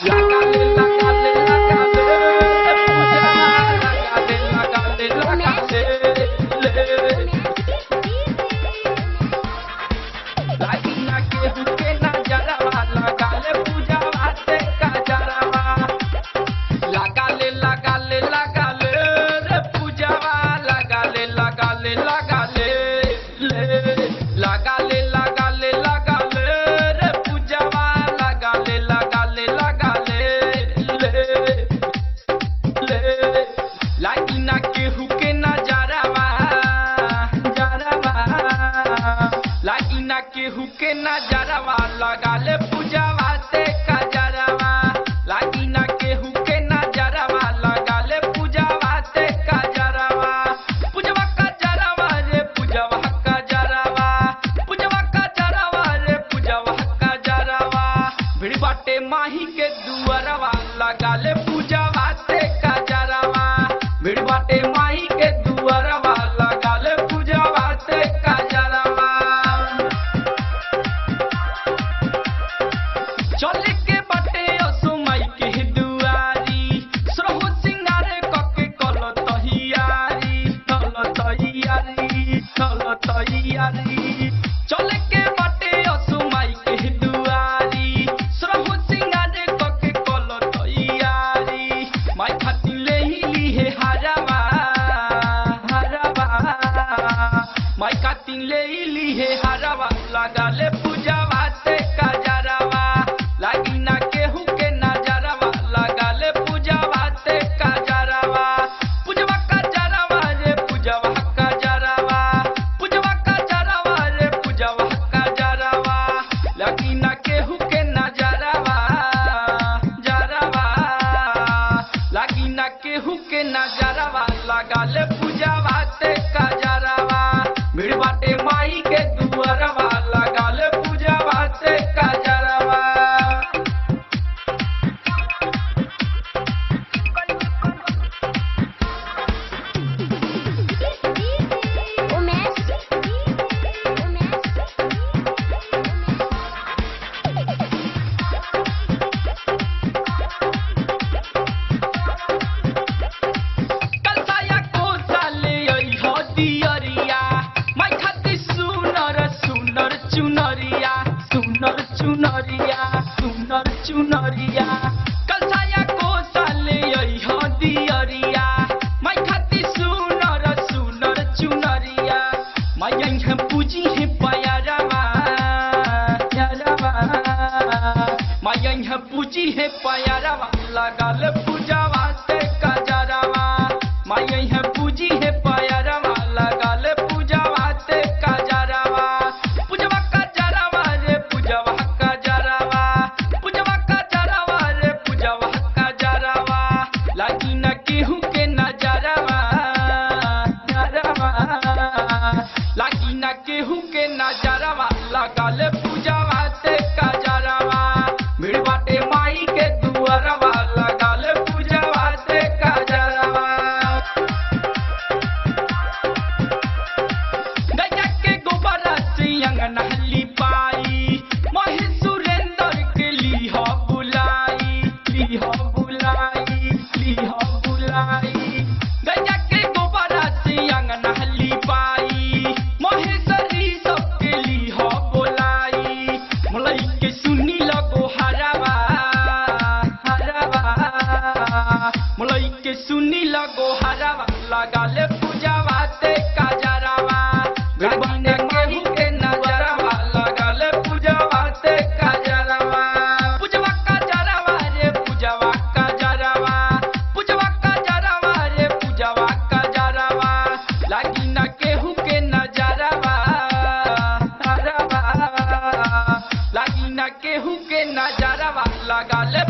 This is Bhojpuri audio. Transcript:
लगा ले लगा ले लगा ले पूजा लगा ले लगा ले लागी ना केहू के नजरवा लगा ले पूजा वाते कजरवा लगा ले रे पूजावा लगा ले लगा ले लगा ले रे पूजावा लगा ले लगा ले लागी ना केहू के नजरवा जरवा लागी ना केहू के नजरवा लगा ले पूजावा ते कजरवा लागी ना केहू के नजरवा लगा ले पूजावा ते कजरवा पूजवा कजरवा रे पूजवा कजरवा पूजवा कजरवा रे पूजवा कजरवा भीड़ बाटे माही के दुअरवा लगा ले पूजावा ते कजरवा भीड़ बाटे माही के दुअरवा लगा ले पूजावा ते कजरवा चल के बाटे असुमाई के दुआरी सरहु सिंगारे कके कल तहियारी चल के बाटे असुमाई के दुआरी सरहु सिंगारे कके कल तहियारी माई खातिर ले ही हे हरवा माई खातिर ले ही हे हरवा लगा ले पूजावा ते कजरवा लागी ना केहू के नजरवा लगा ले पूजावा ते कजरवा पूजवा कजरवा रे पूजवा कजरवा पूजवा कजरवा रे पूजवा कजरवा लागी ना केहू के नजरवा जरवा लागी ना केहू के नजरवा लगा ले पूजावा ते कजरवा भीड़ बाटे माई के दुअरवा लगा ले पूजावा ते कजरवा कलसाया को साले आई हो दियरिया माई खातिर सुनर सुनर चुनरिया कलसाया को साले आई हो दियरिया माई खातिर सुनर सुनर चुनरिया माई यहाँ पूजी है पायरवा माई यहाँ पूजी है पायरवा लगा ले पूजावा ते कजरवा माई यहाँ पूजी है पायरवा लगा ले पूजावा ते कजरवा पूजवा कजरवा रे पूजवा कजरवा पूजवा कजरवा रे पूजवा कजरवा लागी ना केहू के नजरवा लागी ना केहू के नजरवा लगा ले पूजावा ते कजरवा भीड़ बाटे माई के दुअरवा लगा ले पूजावा ते कजरवा गैया के गोबरा से अंगना लिपाई मोहि सुरेंद्र के लीहा बुलाई गैया के गोबरा से अंगना लिपाई मोहि सरी सबके लीहा बुलाई मलाई के सुनी लगो हरवा मलाई के सुनी लगो हरवा लगा ले पूजावा ते कजरवा भगवान केहू के नजरवा लगा ले पूजावा ते कजरवा पूजवा कजरवा रे पूजवा कजरवा पूजवा कजरवा रे पूजवा कजरवा लागी ना केहू के नजरवा लागी ना केहू के नजरवा लगा ले